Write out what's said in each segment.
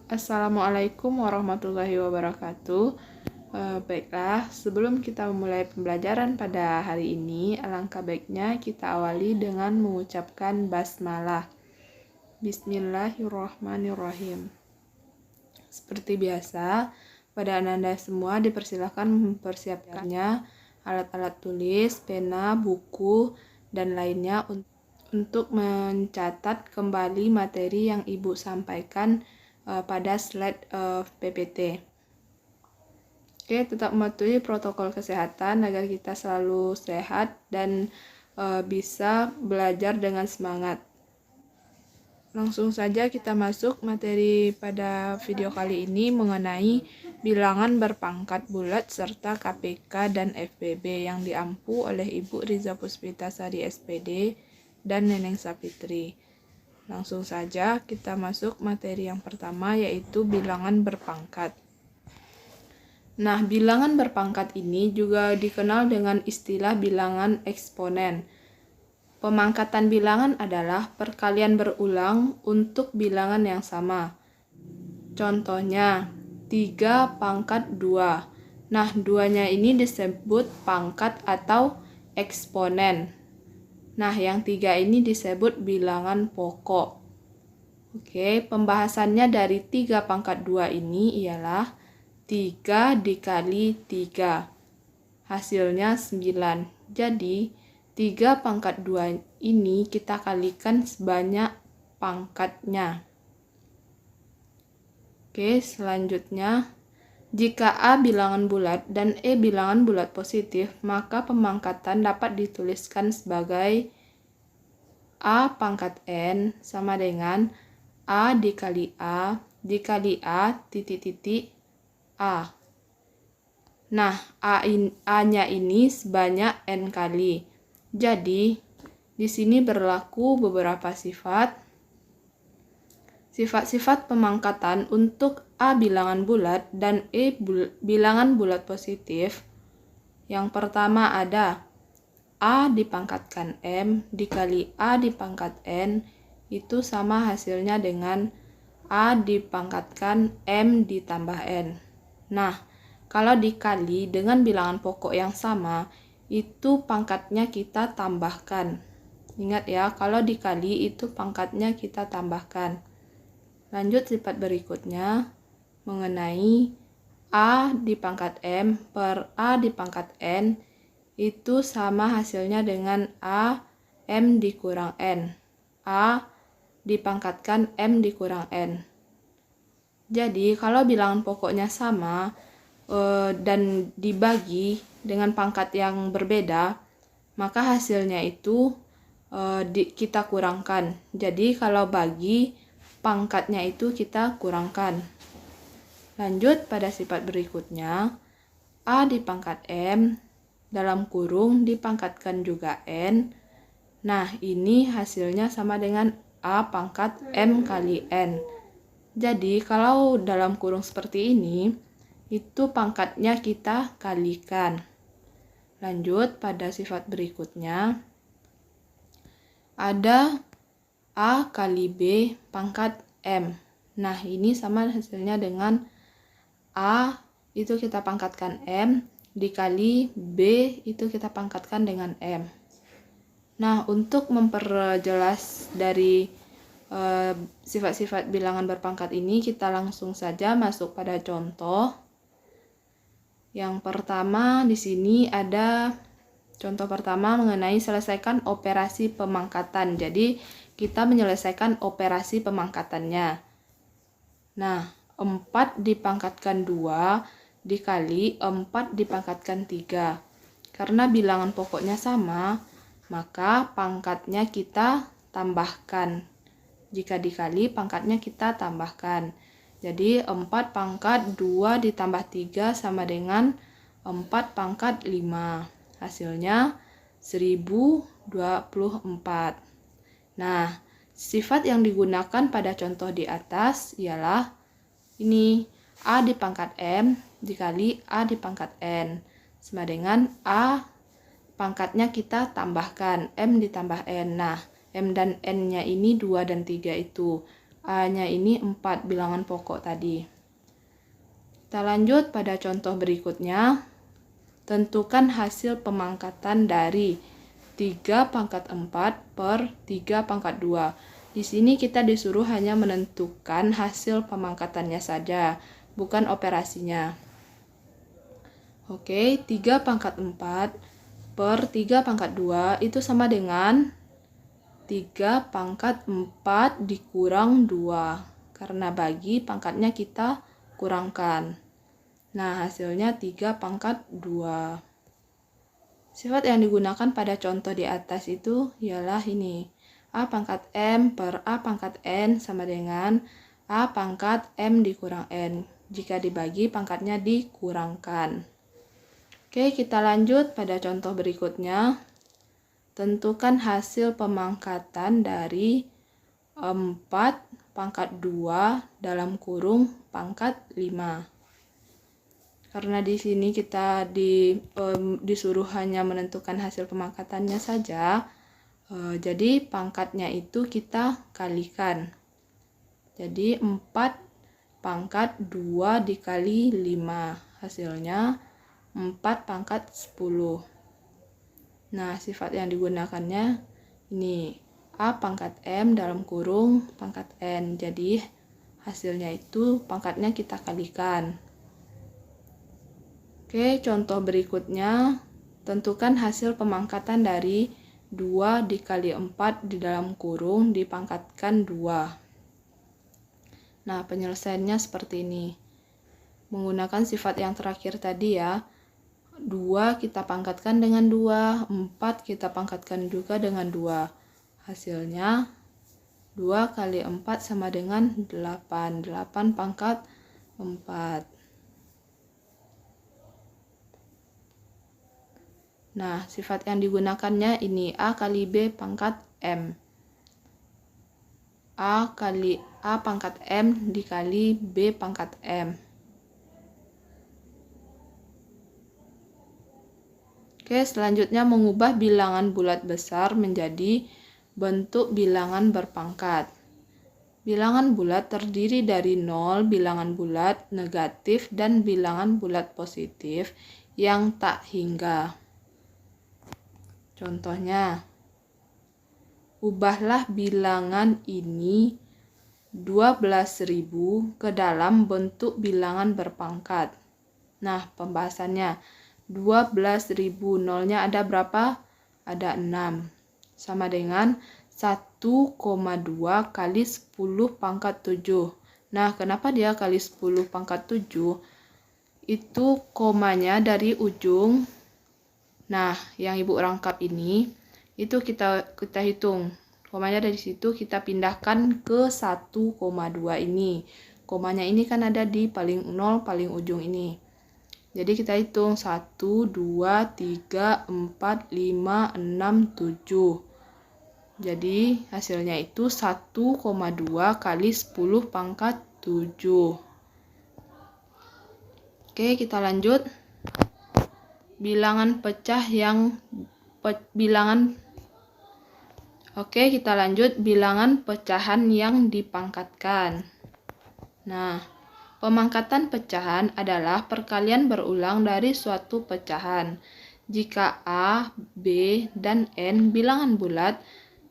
Assalamualaikum warahmatullahi wabarakatuh. Baiklah, sebelum kita memulai pembelajaran pada hari ini, alangkah baiknya kita awali dengan mengucapkan basmalah. Bismillahirrahmanirrahim. Seperti biasa, pada Anda semua dipersilakan mempersiapkannya alat-alat tulis, pena, buku, dan lainnya untuk mencatat kembali materi yang Ibu sampaikan pada slide PPT. Oke, tetap mematuhi protokol kesehatan agar kita selalu sehat dan bisa belajar dengan semangat. Langsung saja kita masuk materi pada video kali ini mengenai bilangan berpangkat bulat serta KPK dan FBB yang diampu oleh Ibu Riza Puspitasari SPD dan Neneng Sapitri. Langsung saja kita masuk materi yang pertama, yaitu bilangan berpangkat. Nah, bilangan berpangkat ini juga dikenal dengan istilah bilangan eksponen. Pemangkatan bilangan adalah perkalian berulang untuk bilangan yang sama. Contohnya, 3 pangkat 2. Nah, 2-nya ini disebut pangkat atau eksponen. Nah, yang 3 ini disebut bilangan pokok. Oke, pembahasannya dari 3 pangkat 2 ini ialah 3 dikali 3. Hasilnya 9. Jadi, 3 pangkat 2 ini kita kalikan sebanyak pangkatnya. Oke, selanjutnya, jika A bilangan bulat dan E bilangan bulat positif, maka pemangkatan dapat dituliskan sebagai A pangkat N sama dengan A dikali A titik-titik A. Nah, A-nya ini sebanyak N kali. Jadi, di sini berlaku beberapa sifat. Sifat-sifat pemangkatan untuk A bilangan bulat dan E bilangan bulat positif. Yang pertama ada A dipangkatkan M dikali A dipangkat N itu sama hasilnya dengan A dipangkatkan M ditambah N. Nah, kalau dikali dengan bilangan pokok yang sama, itu pangkatnya kita tambahkan. Ingat ya, kalau dikali itu pangkatnya kita tambahkan. Lanjut sifat berikutnya mengenai A dipangkat M per A dipangkat N itu sama hasilnya dengan A M dikurang N. A dipangkatkan M dikurang N. Jadi kalau bilangan pokoknya sama dan dibagi dengan pangkat yang berbeda, maka hasilnya itu kita kurangkan. Jadi kalau bagi, pangkatnya itu kita kurangkan. Lanjut pada sifat berikutnya, A dipangkat M dalam kurung dipangkatkan juga N. Nah, ini hasilnya sama dengan A pangkat M kali N. Jadi kalau dalam kurung seperti ini, itu pangkatnya kita kalikan. Lanjut pada sifat berikutnya, ada A kali B pangkat M. Nah, ini sama hasilnya dengan A itu kita pangkatkan M dikali B itu kita pangkatkan dengan M. Nah, untuk memperjelas dari sifat-sifat bilangan berpangkat ini, kita langsung saja masuk pada contoh. Yang pertama di sini ada contoh pertama mengenai selesaikan operasi pemangkatan. Jadi, kita menyelesaikan operasi pemangkatannya. Nah, 4 dipangkatkan 2 dikali 4 dipangkatkan 3. Karena bilangan pokoknya sama, maka pangkatnya kita tambahkan. Jika dikali, pangkatnya kita tambahkan. Jadi 4 pangkat 2 ditambah 3 sama dengan 4 pangkat 5. Hasilnya 1024. Nah, sifat yang digunakan pada contoh di atas ialah ini A dipangkat M dikali A dipangkat N sama dengan A pangkatnya kita tambahkan M ditambah N. Nah, M dan N-nya ini 2 dan 3 itu. A-nya ini 4 bilangan pokok tadi. Kita lanjut pada contoh berikutnya. Tentukan hasil pemangkatan dari 3 pangkat 4 per 3 pangkat 2. Di sini kita disuruh hanya menentukan hasil pemangkatannya saja, bukan operasinya. Oke, 3 pangkat 4 per 3 pangkat 2 itu sama dengan 3 pangkat 4 dikurang 2. Karena bagi pangkatnya kita kurangkan. Nah, hasilnya 3 pangkat 2. Sifat yang digunakan pada contoh di atas itu ialah ini. A pangkat M per A pangkat N sama dengan A pangkat M dikurang N. Jika dibagi, pangkatnya dikurangkan. Oke, kita lanjut pada contoh berikutnya. Tentukan hasil pemangkatan dari 4 pangkat 2 dalam kurung pangkat 5. Karena di sini kita disuruh hanya menentukan hasil pemangkatannya saja, jadi pangkatnya itu kita kalikan. Jadi 4 pangkat 2 dikali 5, hasilnya 4 pangkat 10. Nah, sifat yang digunakannya ini, A pangkat M dalam kurung pangkat N. Jadi hasilnya itu pangkatnya kita kalikan. Oke, contoh berikutnya, tentukan hasil pemangkatan dari 2 dikali 4 di dalam kurung dipangkatkan 2. Nah, penyelesaiannya seperti ini. Menggunakan sifat yang terakhir tadi ya, 2 kita pangkatkan dengan 2, 4 kita pangkatkan juga dengan 2. Hasilnya 2 kali 4 sama dengan 8, 8 pangkat 4. Nah, sifat yang digunakannya ini A kali B pangkat M. A kali A pangkat M dikali B pangkat M. Oke, selanjutnya mengubah bilangan bulat besar menjadi bentuk bilangan berpangkat. Bilangan bulat terdiri dari 0, bilangan bulat negatif, dan bilangan bulat positif yang tak hingga. Contohnya, ubahlah bilangan ini 12.000 ke dalam bentuk bilangan berpangkat. Nah, pembahasannya 12.000, nolnya ada berapa? Ada 6. Sama dengan 1,2 kali 10 pangkat 7. Nah, kenapa dia kali 10 pangkat 7? Itu komanya dari ujung. Nah, yang ibu rangkap ini, itu kita hitung. Komanya dari situ kita pindahkan ke 1,2 ini. Komanya ini kan ada di paling 0, paling ujung ini. Jadi kita hitung 1, 2, 3, 4, 5, 6, 7. Jadi hasilnya itu 1,2 kali 10 pangkat 7. Oke, kita lanjut. Bilangan pecah yang kita lanjut bilangan pecahan yang dipangkatkan. Nah, pemangkatan pecahan adalah perkalian berulang dari suatu pecahan. Jika A, B, dan N bilangan bulat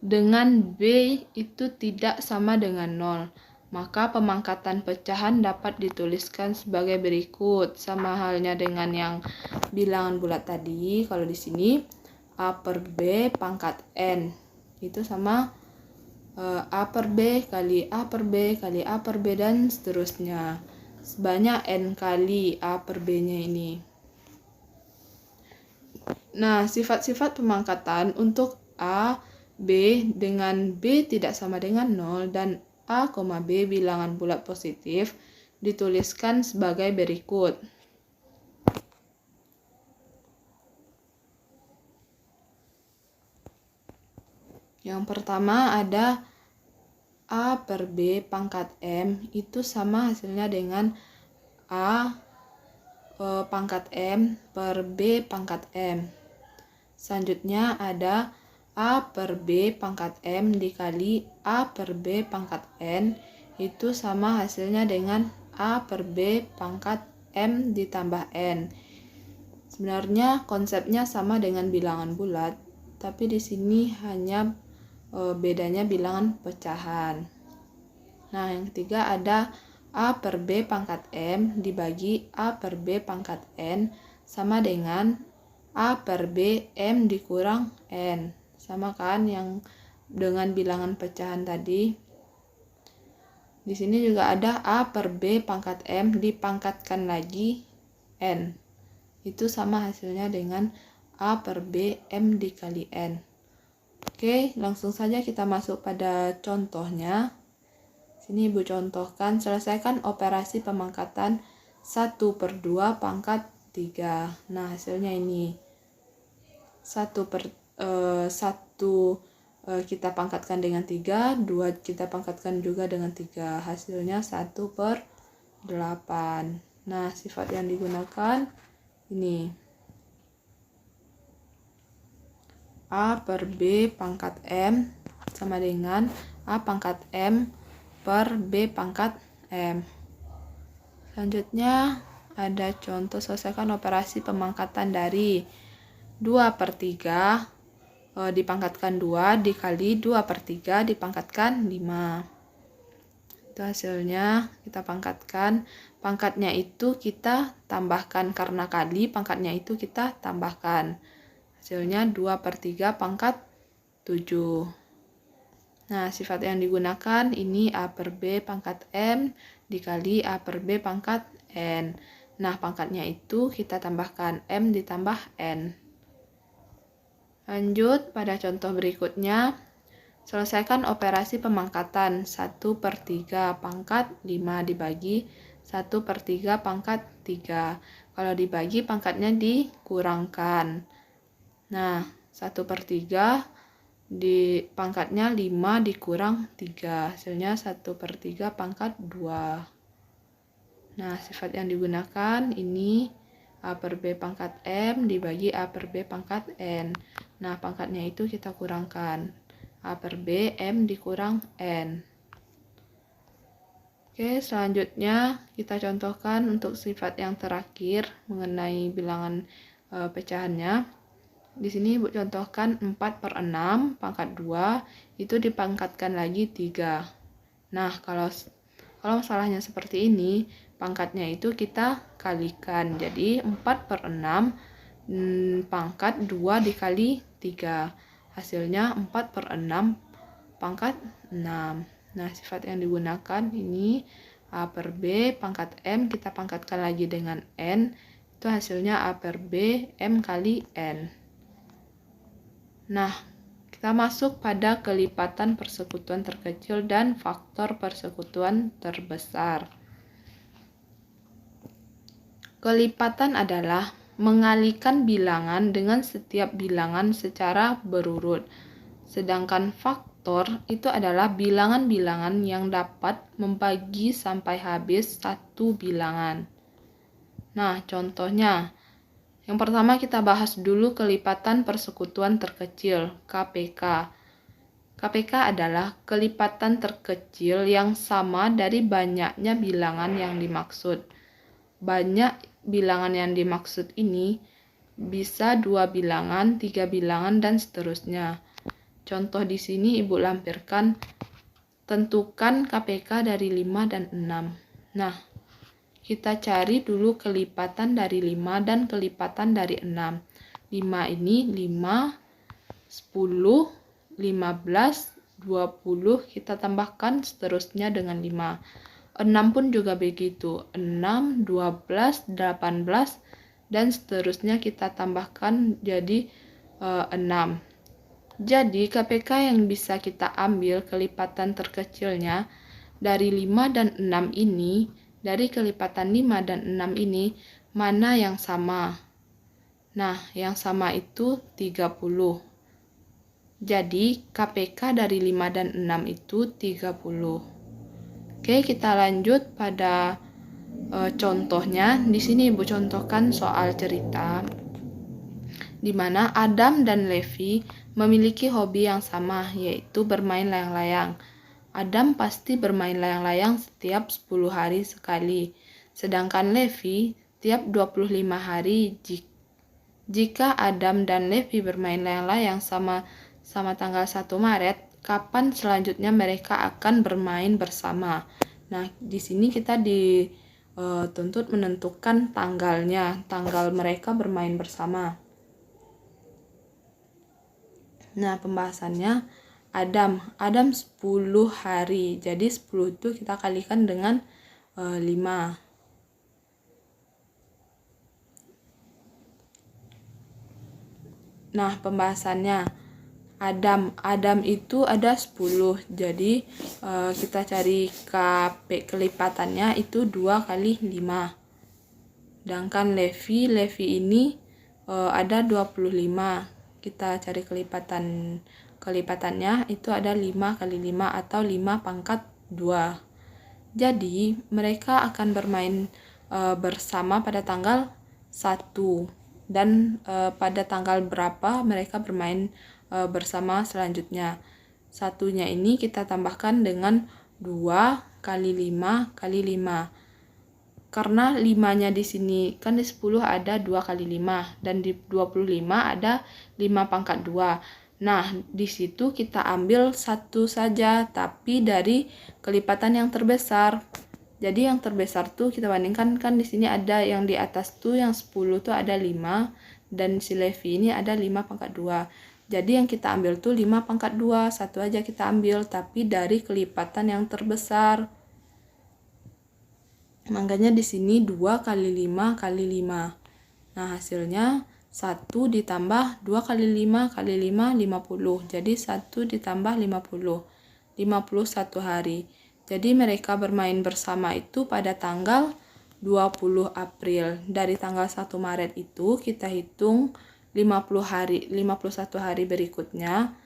dengan B itu tidak sama dengan 0, maka pemangkatan pecahan dapat dituliskan sebagai berikut. Sama halnya dengan yang bilangan bulat tadi, kalau di sini A per B pangkat N itu sama A per B kali A per B kali A per B dan seterusnya. Sebanyak N kali A per B-nya ini. Nah, sifat-sifat pemangkatan untuk A, B dengan B tidak sama dengan 0 dan A, B bilangan bulat positif dituliskan sebagai berikut. Yang pertama ada A per B pangkat M itu sama hasilnya dengan A pangkat M per B pangkat M. Selanjutnya ada A per B pangkat M dikali A per B pangkat N itu sama hasilnya dengan A per B pangkat M ditambah N. Sebenarnya konsepnya sama dengan bilangan bulat, tapi di sini hanya bedanya bilangan pecahan. Nah, yang ketiga ada A per B pangkat M dibagi A per B pangkat N sama dengan A per B M dikurang N. Sama kan yang dengan bilangan pecahan tadi. Di sini juga ada A per B pangkat M dipangkatkan lagi N. Itu sama hasilnya dengan A per B M dikali N. Oke, langsung saja kita masuk pada contohnya. Sini Ibu contohkan, selesaikan operasi pemangkatan 1 per 2 pangkat 3. Nah, hasilnya ini 1 kita pangkatkan dengan 3, 2 kita pangkatkan juga dengan 3. Hasilnya 1 per 8. Nah, sifat yang digunakan ini A per B pangkat M sama dengan A pangkat M per B pangkat M. Selanjutnya ada contoh selesaikan operasi pemangkatan dari 2 per 3 dipangkatkan 2 dikali 2 per 3 dipangkatkan 5. Itu hasilnya kita pangkatkan. Pangkatnya itu kita tambahkan karena kali, pangkatnya itu kita tambahkan. Hasilnya 2 per 3 pangkat 7. Nah, sifat yang digunakan ini A per B pangkat M dikali A per B pangkat N. Nah, pangkatnya itu kita tambahkan M ditambah N. Lanjut pada contoh berikutnya. Selesaikan operasi pemangkatan 1 per 3 pangkat 5 dibagi 1 per 3 pangkat 3. Kalau dibagi pangkatnya dikurangkan. Nah, 1 per 3 di pangkatnya 5 dikurang 3. Hasilnya 1 per 3 pangkat 2. Nah, sifat yang digunakan ini A per B pangkat M dibagi A per B pangkat N. Nah, pangkatnya itu kita kurangkan. A per B M dikurang N. Oke, selanjutnya kita contohkan untuk sifat yang terakhir mengenai bilangan pecahannya. Di sini Ibu contohkan 4 per 6 pangkat 2 itu dipangkatkan lagi 3. Nah, kalau masalahnya seperti ini, pangkatnya itu kita kalikan. Jadi 4 per 6 pangkat 2 dikali 3. Hasilnya 4 per 6 pangkat 6. Nah, sifat yang digunakan ini A per B pangkat M kita pangkatkan lagi dengan N. Itu hasilnya A per B M kali N. Nah, kita masuk pada kelipatan persekutuan terkecil dan faktor persekutuan terbesar. Kelipatan adalah mengalikan bilangan dengan setiap bilangan secara berurut. Sedangkan faktor itu adalah bilangan-bilangan yang dapat membagi sampai habis satu bilangan. Nah, contohnya, yang pertama kita bahas dulu kelipatan persekutuan terkecil, KPK. KPK adalah kelipatan terkecil yang sama dari banyaknya bilangan yang dimaksud. Banyak bilangan yang dimaksud ini bisa 2 bilangan, 3 bilangan, dan seterusnya. Contoh di sini Ibu lampirkan, tentukan KPK dari 5 dan 6. Nah, kita cari dulu kelipatan dari 5 dan kelipatan dari 6. 5 ini 5, 10, 15, 20, kita tambahkan seterusnya dengan 5. 6 pun juga begitu, 6, 12, 18, dan seterusnya kita tambahkan jadi 6. Jadi KPK yang bisa kita ambil kelipatan terkecilnya dari 5 dan 6 ini, dari kelipatan 5 dan 6 ini, mana yang sama? Nah, yang sama itu 30. Jadi, KPK dari 5 dan 6 itu 30. Oke, kita lanjut pada contohnya. Di sini Ibu contohkan soal cerita di mana Adam dan Levi memiliki hobi yang sama, yaitu bermain layang-layang. Adam pasti bermain layang-layang setiap 10 hari sekali, sedangkan Levi tiap 25 hari. Jika Adam dan Levi bermain layang-layang sama tanggal 1 Maret, kapan selanjutnya mereka akan bermain bersama? Nah, di sini kita dituntut menentukan tanggalnya, tanggal mereka bermain bersama. Nah, pembahasannya Adam 10 hari. Jadi 10 itu kita kalikan dengan 5. Nah, pembahasannya Adam itu ada 10. Jadi kita cari KP kelipatannya itu 2 kali 5. Sedangkan Levi ini ada 25. Kita cari kelipatannya itu ada 5 kali 5 atau 5 pangkat 2. Jadi mereka akan bermain bersama pada tanggal 1. Dan pada tanggal berapa mereka bermain bersama selanjutnya. Satunya ini kita tambahkan dengan 2 kali 5 kali 5. Karena 5-nya di sini kan di 10 ada 2 kali 5 dan di 25 ada 5 pangkat 2. Nah, di situ kita ambil satu saja tapi dari kelipatan yang terbesar. Jadi yang terbesar tuh kita bandingkan, kan di sini ada yang di atas tuh yang 10 tuh ada 5 dan si Levi ini ada 5 pangkat 2. Jadi yang kita ambil tuh 5 pangkat 2, satu aja kita ambil tapi dari kelipatan yang terbesar. Makanya di sini 2 kali 5 kali 5. Nah, hasilnya 1 ditambah 2 kali 5 kali 5, 50. Jadi 1 ditambah 50. 51 hari. Jadi mereka bermain bersama itu pada tanggal 20 April. Dari tanggal 1 Maret itu kita hitung 51 hari berikutnya.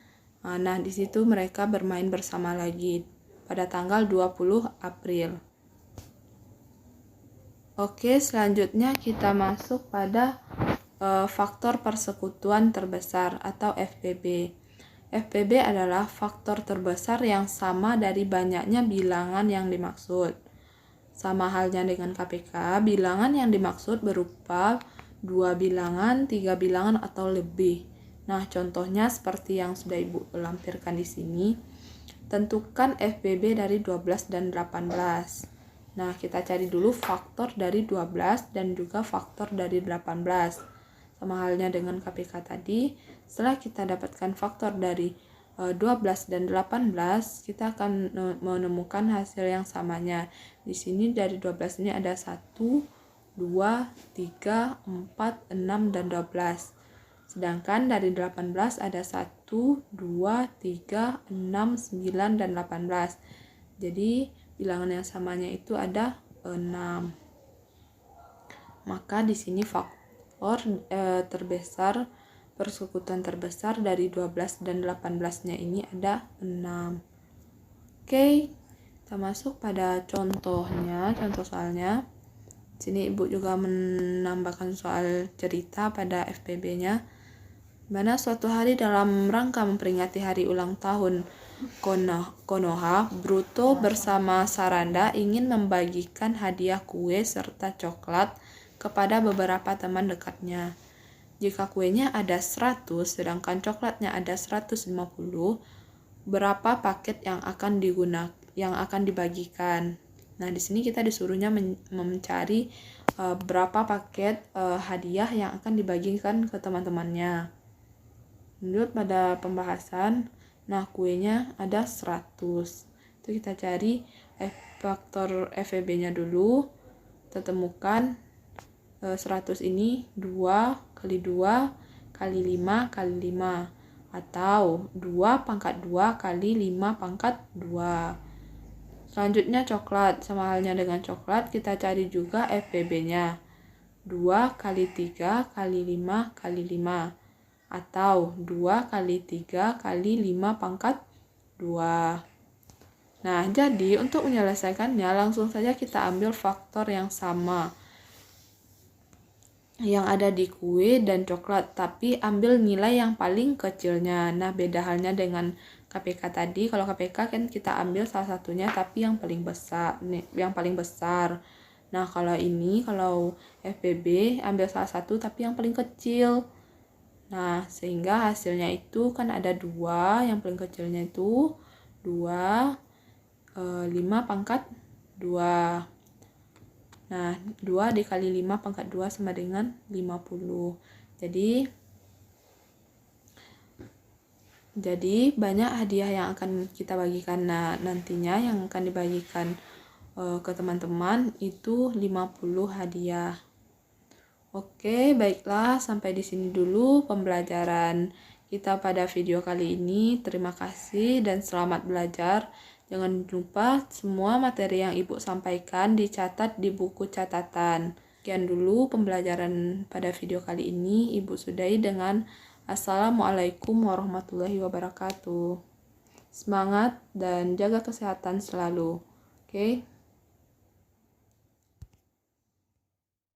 Nah, di situ mereka bermain bersama lagi pada tanggal 20 April. Oke, selanjutnya kita masuk pada faktor persekutuan terbesar atau FPB. FPB adalah faktor terbesar yang sama dari banyaknya bilangan yang dimaksud. Sama halnya dengan KPK, bilangan yang dimaksud berupa 2 bilangan, 3 bilangan, atau lebih. Nah, contohnya seperti yang sudah Ibu lampirkan di sini. Tentukan FPB dari 12 dan 18. Nah, kita cari dulu faktor dari 12 dan juga faktor dari 18. Sama halnya dengan KPK tadi, setelah kita dapatkan faktor dari 12 dan 18, kita akan menemukan hasil yang samanya. Di sini dari 12 ini ada 1, 2, 3, 4, 6, dan 12. Sedangkan dari 18 ada 1, 2, 3, 6, 9, dan 18. Jadi bilangan yang samanya itu ada 6. Maka di sini faktor terbesar, persekutuan terbesar dari 12 dan 18-nya ini ada 6. Oke, kita masuk pada contohnya, contoh soalnya. Sini Ibu juga menambahkan soal cerita pada FPB-nya. Mana suatu hari dalam rangka memperingati hari ulang tahun Konoha, Bruto bersama Saranda ingin membagikan hadiah kue serta coklat kepada beberapa teman dekatnya. Jika kuenya ada 100, sedangkan coklatnya ada 150, berapa paket yang akan dibagikan? Nah, di sini kita disuruhnya mencari berapa paket hadiah yang akan dibagikan ke teman-temannya. Menurut pada pembahasan, nah kuenya ada 100. Itu kita cari faktor FEB-nya dulu. Kita temukan 100 ini 2 kali 2 kali 5 kali 5. Atau 2 pangkat 2 kali 5 pangkat 2. Selanjutnya coklat. Sama halnya dengan coklat, kita cari juga FPB-nya. 2 kali 3 kali 5 kali 5. Atau 2 kali 3 kali 5 pangkat 2. Nah, jadi untuk menyelesaikannya langsung saja kita ambil faktor yang sama. yang ada di kue dan coklat, tapi ambil nilai yang paling kecilnya. Nah, beda halnya dengan KPK tadi. Kalau KPK kan kita ambil salah satunya tapi yang paling besar, yang paling besar. Nah, kalau FPB ambil salah satu tapi yang paling kecil. Nah, sehingga hasilnya itu kan ada 2, yang paling kecilnya itu 2, 5 pangkat 2. Nah, 2 dikali 5 pangkat 2 sama dengan 50. Jadi banyak hadiah yang akan kita bagikan. Nah, nantinya yang akan dibagikan ke teman-teman itu 50 hadiah. Oke, baiklah, sampai di sini dulu pembelajaran kita pada video kali ini. Terima kasih dan selamat belajar. Jangan lupa semua materi yang Ibu sampaikan dicatat di buku catatan. Sekian dulu pembelajaran pada video kali ini. Ibu sudahi dengan Assalamualaikum warahmatullahi wabarakatuh. Semangat dan jaga kesehatan selalu. Oke.